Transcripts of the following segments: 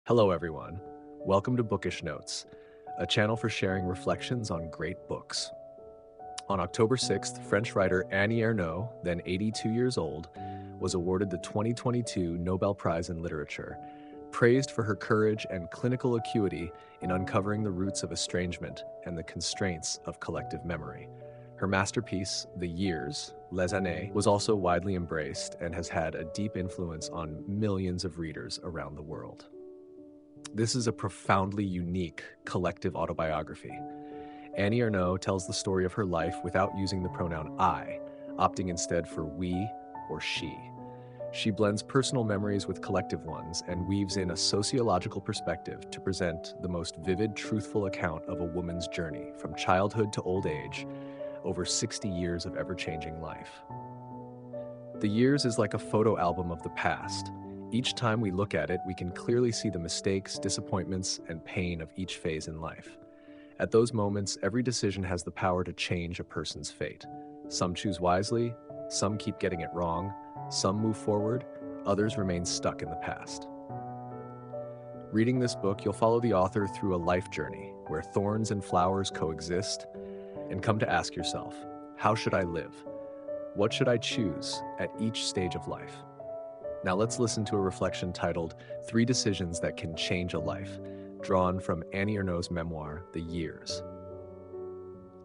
Hello, everyone. Welcome to Bookish Notes, a channel for sharing reflections on great books. On October 6th, French writer Annie Ernaux, then 82 years old, was awarded the 2022 Nobel Prize in Literature, praised for her courage and clinical acuity in uncovering the roots of estrangement and the constraints of collective memory. Her masterpiece, The Years, Les Années, was also widely embraced and has had a deep influence on millions of readers around the world. This is a profoundly unique collective autobiography. Annie Ernaux tells the story of her life without using the pronoun I, opting instead for we or she. She blends personal memories with collective ones and weaves in a sociological perspective to present the most vivid, truthful account of a woman's journey from childhood to old age, over 60 years of ever-changing life. The Years is like a photo album of the past. Each time we look at it, we can clearly see the mistakes, disappointments, and pain of each phase in life. At those moments, every decision has the power to change a person's fate. Some choose wisely, some keep getting it wrong, some move forward, others remain stuck in the past. Reading this book, you'll follow the author through a life journey where thorns and flowers coexist, and come to ask yourself, how should I live? What should I choose at each stage of life? Now let's listen to a reflection titled 3 Decisions That Can Change a Life, drawn from Annie Ernaux's memoir, The Years.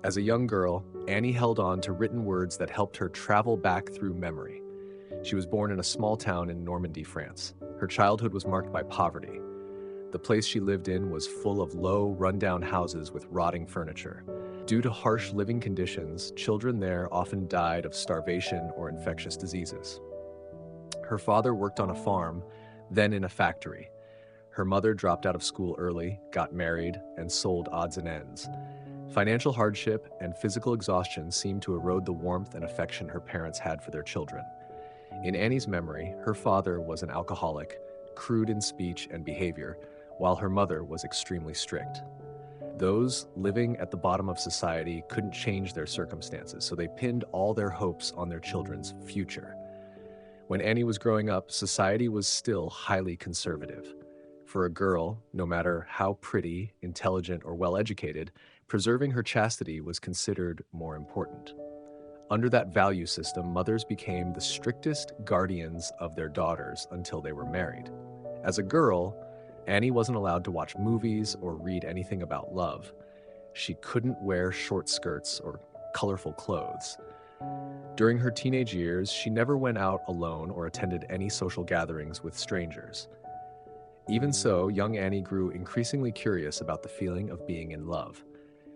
As a young girl, Annie held on to written words that helped her travel back through memory. She was born in a small town in Normandy, France. Her childhood was marked by poverty. The place she lived in was full of low, rundown houses with rotting furniture. Due to harsh living conditions, children there often died of starvation or infectious diseases. Her father worked on a farm, then in a factory. Her mother dropped out of school early, got married, and sold odds and ends. Financial hardship and physical exhaustion seemed to erode the warmth and affection her parents had for their children. In Annie's memory, her father was an alcoholic, crude in speech and behavior, while her mother was extremely strict. Those living at the bottom of society couldn't change their circumstances, so they pinned all their hopes on their children's future. When Annie was growing up, society was still highly conservative. For a girl, no matter how pretty, intelligent, or well-educated, preserving her chastity was considered more important. Under that value system, mothers became the strictest guardians of their daughters until they were married. As a girl, Annie wasn't allowed to watch movies or read anything about love. She couldn't wear short skirts or colorful clothes. During her teenage years, she never went out alone or attended any social gatherings with strangers. Even so, young Annie grew increasingly curious about the feeling of being in love.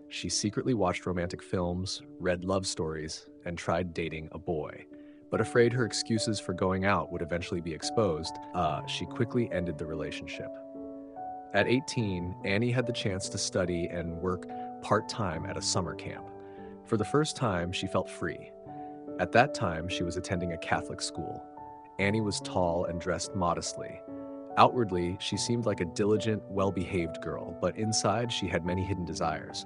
She secretly watched romantic films, read love stories, and tried dating a boy. But afraid her excuses for going out would eventually be exposed, she quickly ended the relationship. At 18, Annie had the chance to study and work part-time at a summer camp. For the first time, she felt free. At that time, she was attending a Catholic school. Annie was tall and dressed modestly. Outwardly, she seemed like a diligent, well-behaved girl, but inside she had many hidden desires.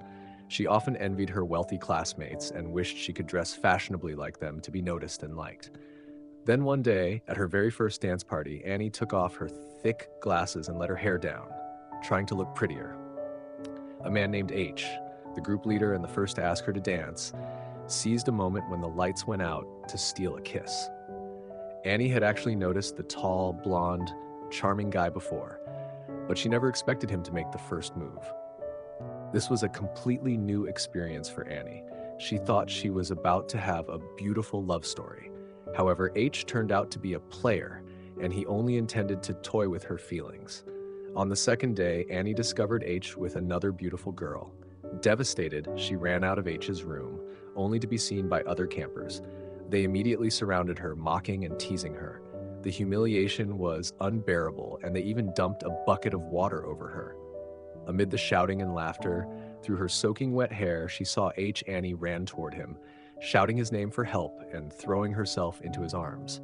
She often envied her wealthy classmates and wished she could dress fashionably like them to be noticed and liked. Then one day, at her very first dance party, Annie took off her thick glasses and let her hair down, trying to look prettier. A man named H, the group leader and the first to ask her to dance, seized a moment when the lights went out to steal a kiss. Annie had actually noticed the tall, blonde, charming guy before, but she never expected him to make the first move. This was a completely new experience for Annie. She thought she was about to have a beautiful love story. However, H turned out to be a player, and he only intended to toy with her feelings. On the second day, Annie discovered H with another beautiful girl. Devastated, she ran out of H's room, only to be seen by other campers. They immediately surrounded her, mocking and teasing her. The humiliation was unbearable, and they even dumped a bucket of water over her. Amid the shouting and laughter, through her soaking wet hair, she saw H. Annie ran toward him, shouting his name for help and throwing herself into his arms.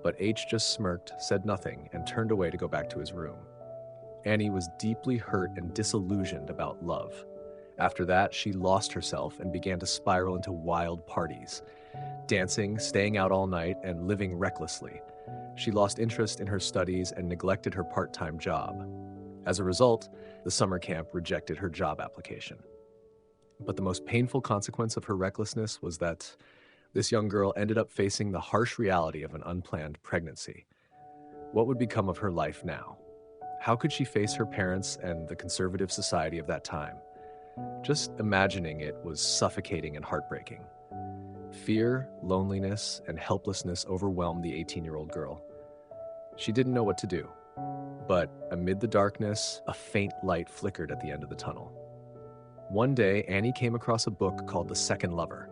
But H just smirked, said nothing, and turned away to go back to his room. Annie was deeply hurt and disillusioned about love. After that, she lost herself and began to spiral into wild parties, dancing, staying out all night, and living recklessly. She lost interest in her studies and neglected her part-time job. As a result, the summer camp rejected her job application. But the most painful consequence of her recklessness was that this young girl ended up facing the harsh reality of an unplanned pregnancy. What would become of her life now? How could she face her parents and the conservative society of that time? Just imagining it was suffocating and heartbreaking. Fear, loneliness, and helplessness overwhelmed the 18-year-old girl. She didn't know what to do. But amid the darkness, a faint light flickered at the end of the tunnel. One day, Annie came across a book called The Second Lover.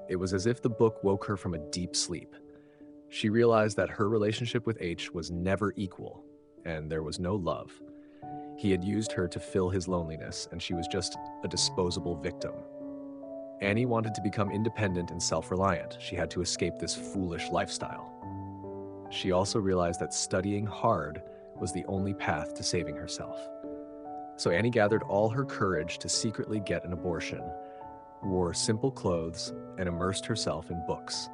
It was as if the book woke her from a deep sleep. She realized that her relationship with H was never equal, and there was no love. He had used her to fill his loneliness, and she was just a disposable victim. Annie wanted to become independent and self-reliant. She had to escape this foolish lifestyle. She also realized that studying hard was the only path to saving herself. So Annie gathered all her courage to secretly get an abortion, wore simple clothes, and immersed herself in books.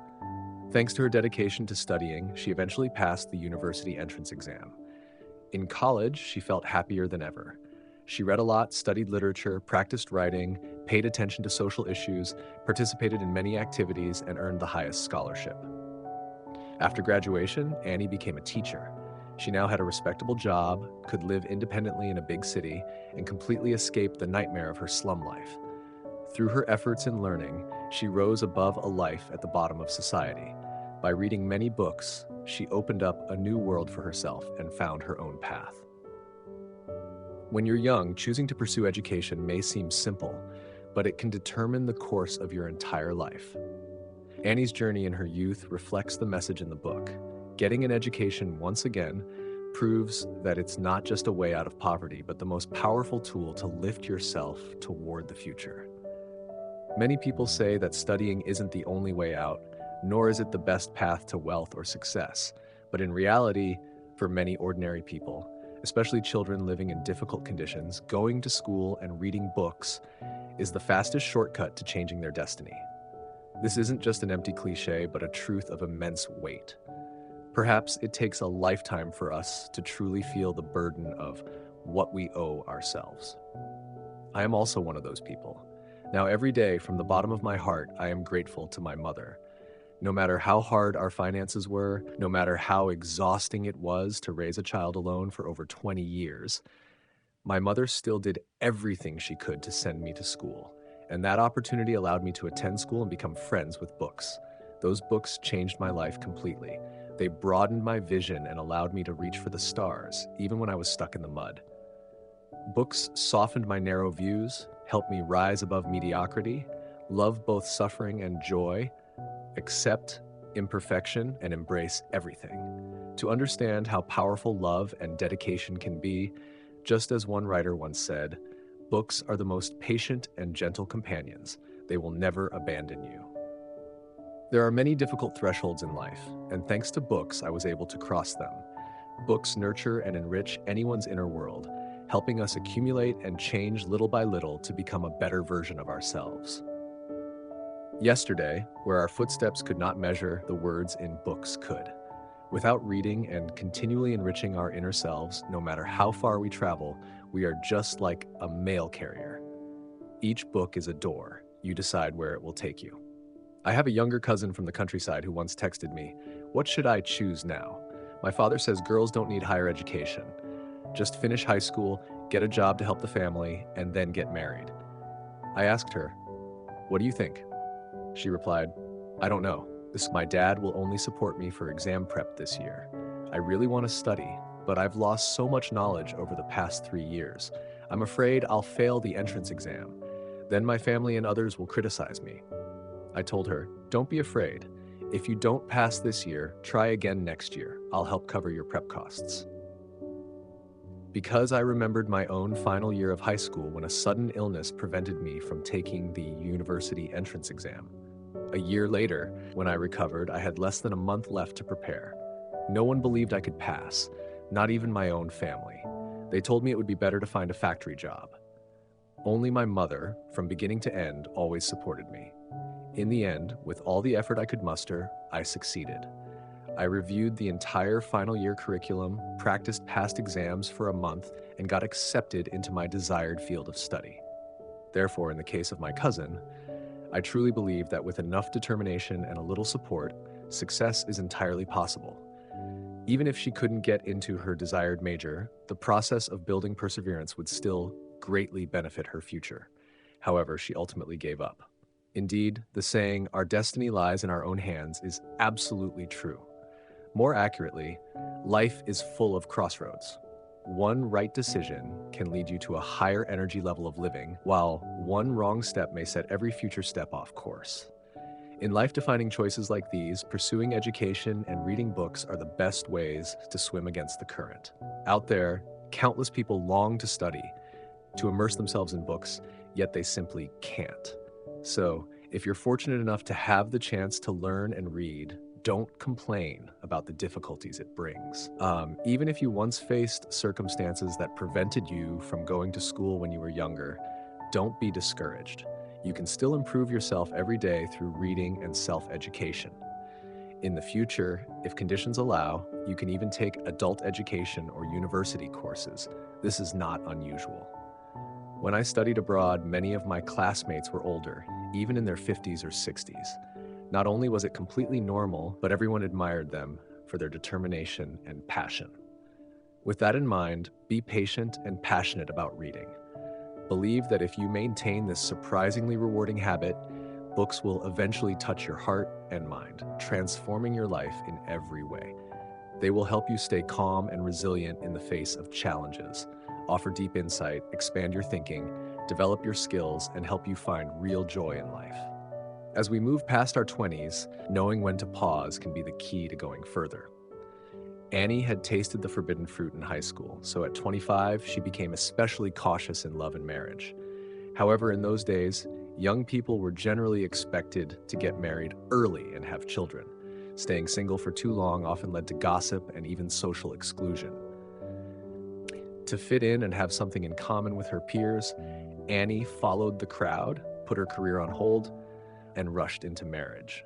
Thanks to her dedication to studying, she eventually passed the university entrance exam. In college, she felt happier than ever. She read a lot, studied literature, practiced writing, paid attention to social issues, participated in many activities, and earned the highest scholarship. After graduation, Annie became a teacher. She now had a respectable job, could live independently in a big city, and completely escaped the nightmare of her slum life. Through her efforts in learning, she rose above a life at the bottom of society. By reading many books, she opened up a new world for herself and found her own path. When you're young, choosing to pursue education may seem simple, but it can determine the course of your entire life. Annie's journey in her youth reflects the message in the book. Getting an education, once again, proves that it's not just a way out of poverty, but the most powerful tool to lift yourself toward the future. Many people say that studying isn't the only way out, nor is it the best path to wealth or success. But in reality, for many ordinary people, especially children living in difficult conditions, going to school and reading books is the fastest shortcut to changing their destiny. This isn't just an empty cliche, but a truth of immense weight. Perhaps it takes a lifetime for us to truly feel the burden of what we owe ourselves. I am also one of those people. Now, every day, from the bottom of my heart, I am grateful to my mother. No matter how hard our finances were, no matter how exhausting it was to raise a child alone for over 20 years, my mother still did everything she could to send me to school. And that opportunity allowed me to attend school and become friends with books. Those books changed my life completely. They broadened my vision and allowed me to reach for the stars, even when I was stuck in the mud. Books softened my narrow views, helped me rise above mediocrity, love both suffering and joy, accept imperfection, and embrace everything. To understand how powerful love and dedication can be, just as one writer once said, books are the most patient and gentle companions. They will never abandon you. There are many difficult thresholds in life, and thanks to books, I was able to cross them. Books nurture and enrich anyone's inner world, helping us accumulate and change little by little to become a better version of ourselves. Yesterday, where our footsteps could not measure, the words in books could. Without reading and continually enriching our inner selves, no matter how far we travel, we are just like a mail carrier. Each book is a door. You decide where it will take you. I have a younger cousin from the countryside who once texted me, "What should I choose now? My father says girls don't need higher education. Just finish high school, get a job to help the family, and then get married." I asked her, "What do you think?" She replied, "I don't know. My dad will only support me for exam prep this year. I really want to study, but I've lost so much knowledge over the past 3 years. I'm afraid I'll fail the entrance exam. Then my family and others will criticize me." I told her, "Don't be afraid. If you don't pass this year, try again next year. I'll help cover your prep costs." Because I remembered my own final year of high school when a sudden illness prevented me from taking the university entrance exam. A year later, when I recovered, I had less than a month left to prepare. No one believed I could pass, not even my own family. They told me it would be better to find a factory job. Only my mother, from beginning to end, always supported me. In the end, with all the effort I could muster, I succeeded. I reviewed the entire final year curriculum, practiced past exams for a month, and got accepted into my desired field of study. Therefore, in the case of my cousin, I truly believe that with enough determination and a little support, success is entirely possible. Even if she couldn't get into her desired major, the process of building perseverance would still greatly benefit her future. However, she ultimately gave up. Indeed, the saying, "Our destiny lies in our own hands," is absolutely true. More accurately, life is full of crossroads. One right decision can lead you to a higher energy level of living, while one wrong step may set every future step off course. In life-defining choices like these, pursuing education and reading books are the best ways to swim against the current. Out there, countless people long to study, to immerse themselves in books, yet they simply can't. So, if you're fortunate enough to have the chance to learn and read, don't complain about the difficulties it brings. Even if you once faced circumstances that prevented you from going to school when you were younger, don't be discouraged. You can still improve yourself every day through reading and self-education. In the future, if conditions allow, you can even take adult education or university courses. This is not unusual. When I studied abroad, many of my classmates were older, even in their 50s or 60s. Not only was it completely normal, but everyone admired them for their determination and passion. With that in mind, be patient and passionate about reading. Believe that if you maintain this surprisingly rewarding habit, books will eventually touch your heart and mind, transforming your life in every way. They will help you stay calm and resilient in the face of challenges, offer deep insight, expand your thinking, develop your skills, and help you find real joy in life. As we move past our 20s, knowing when to pause can be the key to going further. Annie had tasted the forbidden fruit in high school, so at 25, she became especially cautious in love and marriage. However, in those days, young people were generally expected to get married early and have children. Staying single for too long often led to gossip and even social exclusion. To fit in and have something in common with her peers, Annie followed the crowd, put her career on hold, and rushed into marriage.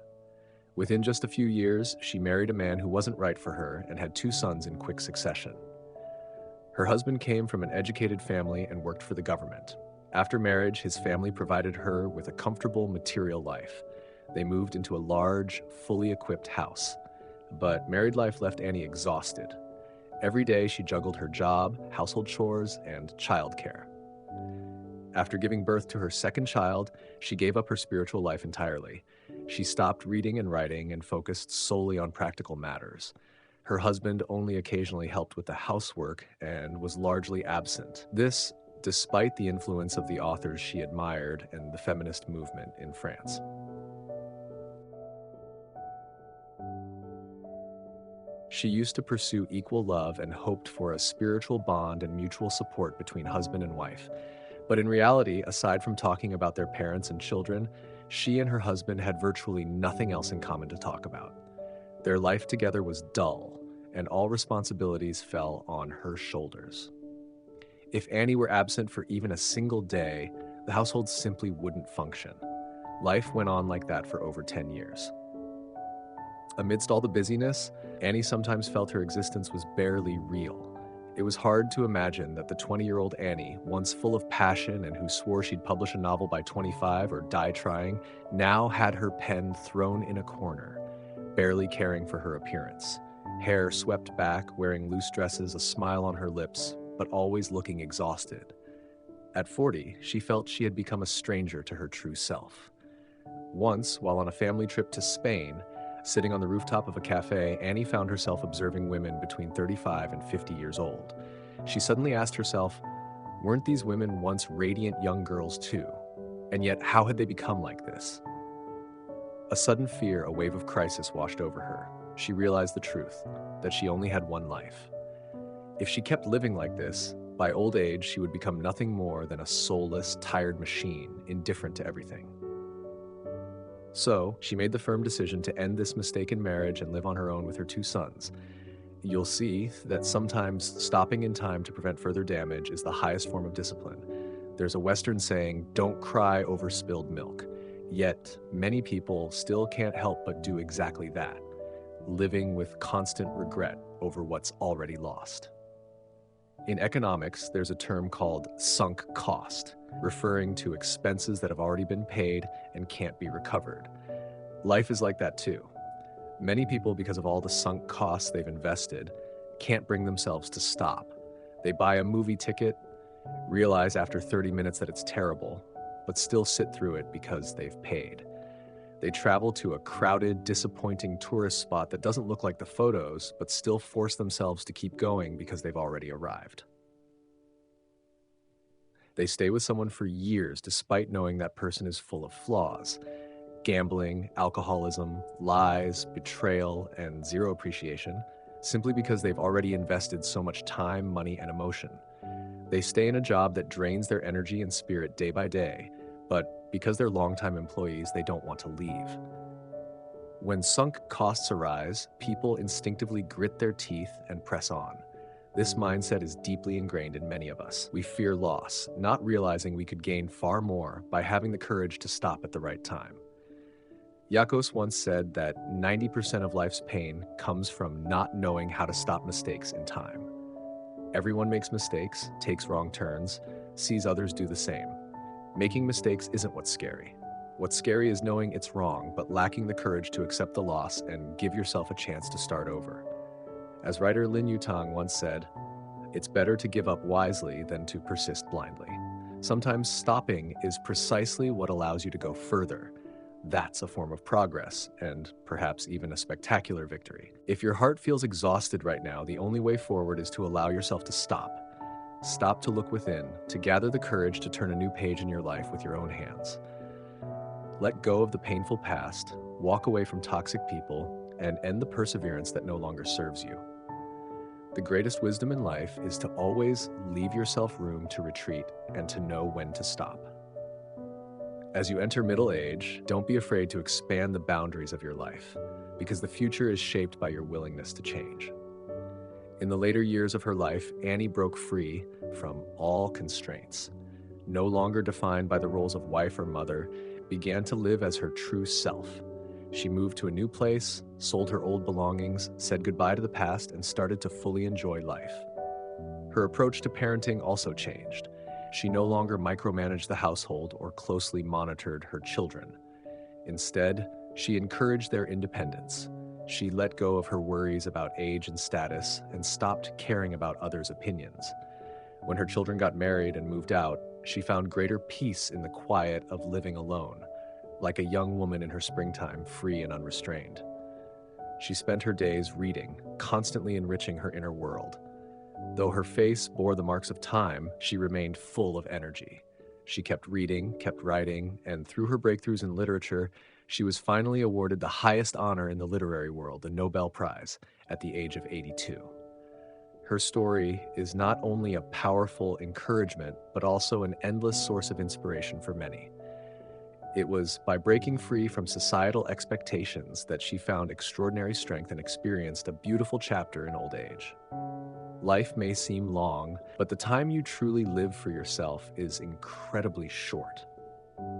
Within just a few years, she married a man who wasn't right for her and had 2 sons in quick succession. Her husband came from an educated family and worked for the government. After marriage, his family provided her with a comfortable material life. They moved into a large, fully equipped house. But married life left Annie exhausted. Every day she juggled her job, household chores, and childcare. After giving birth to her second child, she gave up her spiritual life entirely. She stopped reading and writing and focused solely on practical matters. Her husband only occasionally helped with the housework and was largely absent. This, despite the influence of the authors she admired and the feminist movement in France. She used to pursue equal love and hoped for a spiritual bond and mutual support between husband and wife. But in reality, aside from talking about their parents and children, she and her husband had virtually nothing else in common to talk about. Their life together was dull, and all responsibilities fell on her shoulders. If Annie were absent for even a single day, the household simply wouldn't function. Life went on like that for over 10 years. Amidst all the busyness, Annie sometimes felt her existence was barely real. It was hard to imagine that the 20-year-old Annie, once full of passion and who swore she'd publish a novel by 25 or die trying, now had her pen thrown in a corner, barely caring for her appearance. Hair swept back, wearing loose dresses, a smile on her lips, but always looking exhausted. At 40, she felt she had become a stranger to her true self. Once, while on a family trip to Spain, sitting on the rooftop of a cafe, Annie found herself observing women between 35 and 50 years old. She suddenly asked herself, weren't these women once radiant young girls too? And yet, how had they become like this? A sudden fear, a wave of crisis washed over her. She realized the truth, that she only had one life. If she kept living like this, by old age, she would become nothing more than a soulless, tired machine, indifferent to everything. So, she made the firm decision to end this mistaken marriage and live on her own with her 2 sons. You'll see that sometimes stopping in time to prevent further damage is the highest form of discipline. There's a Western saying, "Don't cry over spilled milk." Yet, many people still can't help but do exactly that. living with constant regret over what's already lost. In economics, there's a term called sunk cost, referring to expenses that have already been paid and can't be recovered. Life is like that too. Many people, because of all the sunk costs they've invested, can't bring themselves to stop. They buy a movie ticket, realize after 30 minutes that it's terrible, but still sit through it because they've paid. They travel to a crowded, disappointing tourist spot that doesn't look like the photos, but still force themselves to keep going because they've already arrived. They stay with someone for years despite knowing that person is full of flaws. Gambling, alcoholism, lies, betrayal, and zero appreciation, simply because they've already invested so much time, money, and emotion. They stay in a job that drains their energy and spirit day by day, but because they're longtime employees, they don't want to leave. When sunk costs arise, people instinctively grit their teeth and press on. This mindset is deeply ingrained in many of us. We fear loss, not realizing we could gain far more by having the courage to stop at the right time. Yakos once said that 90% of life's pain comes from not knowing how to stop mistakes in time. Everyone makes mistakes, takes wrong turns, sees others do the same. Making mistakes isn't what's scary. What's scary is knowing it's wrong, but lacking the courage to accept the loss and give yourself a chance to start over. As writer Lin Yutang once said, "It's better to give up wisely than to persist blindly." Sometimes stopping is precisely what allows you to go further. That's a form of progress, and perhaps even a spectacular victory. If your heart feels exhausted right now, the only way forward is to allow yourself to stop. Stop to look within, to gather the courage to turn a new page in your life with your own hands. Let go of the painful past, walk away from toxic people, and end the perseverance that no longer serves you. The greatest wisdom in life is to always leave yourself room to retreat and to know when to stop. As you enter middle age, don't be afraid to expand the boundaries of your life, because the future is shaped by your willingness to change. In the later years of her life, Annie broke free from all constraints. No longer defined by the roles of wife or mother, began to live as her true self. She moved to a new place, sold her old belongings, said goodbye to the past, and started to fully enjoy life. Her approach to parenting also changed. She no longer micromanaged the household or closely monitored her children. Instead, she encouraged their independence. She let go of her worries about age and status and stopped caring about others' opinions. When her children got married and moved out, she found greater peace in the quiet of living alone, like a young woman in her springtime, free and unrestrained. She spent her days reading, constantly enriching her inner world. Though her face bore the marks of time, she remained full of energy. She kept reading, kept writing, and through her breakthroughs in literature, she was finally awarded the highest honor in the literary world, the Nobel Prize, at the age of 82. Her story is not only a powerful encouragement, but also an endless source of inspiration for many. It was by breaking free from societal expectations that she found extraordinary strength and experienced a beautiful chapter in old age. Life may seem long, but the time you truly live for yourself is incredibly short.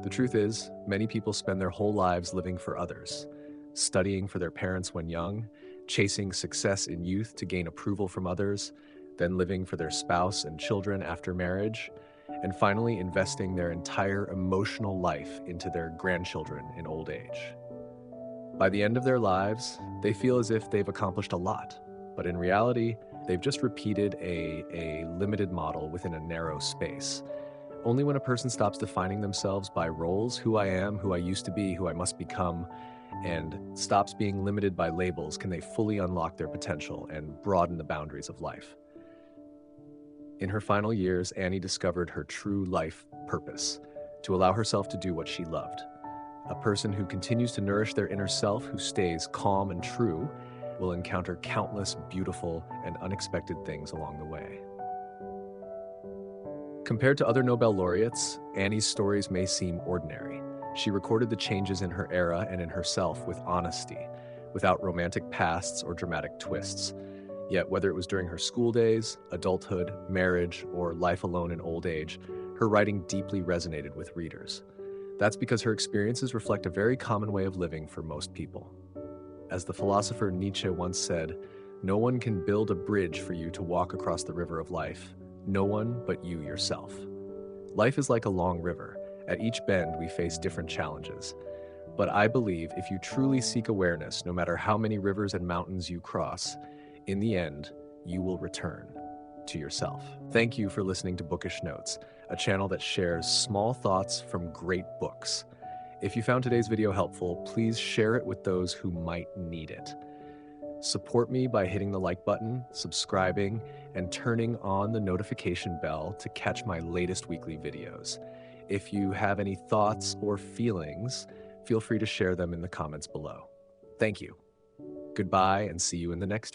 The truth is, many people spend their whole lives living for others, studying for their parents when young, chasing success in youth to gain approval from others, then living for their spouse and children after marriage, and finally investing their entire emotional life into their grandchildren in old age. By the end of their lives, they feel as if they've accomplished a lot, but in reality, they've just repeated a limited model within a narrow space. Only when a person stops defining themselves by roles, who I am, who I used to be, who I must become, and stops being limited by labels, can they fully unlock their potential and broaden the boundaries of life. In her final years, Annie discovered her true life purpose, to allow herself to do what she loved. A person who continues to nourish their inner self, who stays calm and true, will encounter countless beautiful and unexpected things along the way. Compared to other Nobel laureates, Annie's stories may seem ordinary. She recorded the changes in her era and in herself with honesty, without romantic pasts or dramatic twists. Yet whether it was during her school days, adulthood, marriage, or life alone in old age, her writing deeply resonated with readers. That's because her experiences reflect a very common way of living for most people. As the philosopher Nietzsche once said, no one can build a bridge for you to walk across the river of life. No one but you yourself. Life is like a long river. At each bend, we face different challenges. But I believe if you truly seek awareness, no matter how many rivers and mountains you cross, in the end, you will return to yourself. Thank you for listening to Bookish Notes, a channel that shares small thoughts from great books. If you found today's video helpful, please share it with those who might need it. Support me by hitting the like button, subscribing, and turning on the notification bell to catch my latest weekly videos. If you have any thoughts or feelings, feel free to share them in the comments below. Thank you. Goodbye, and see you in the next video.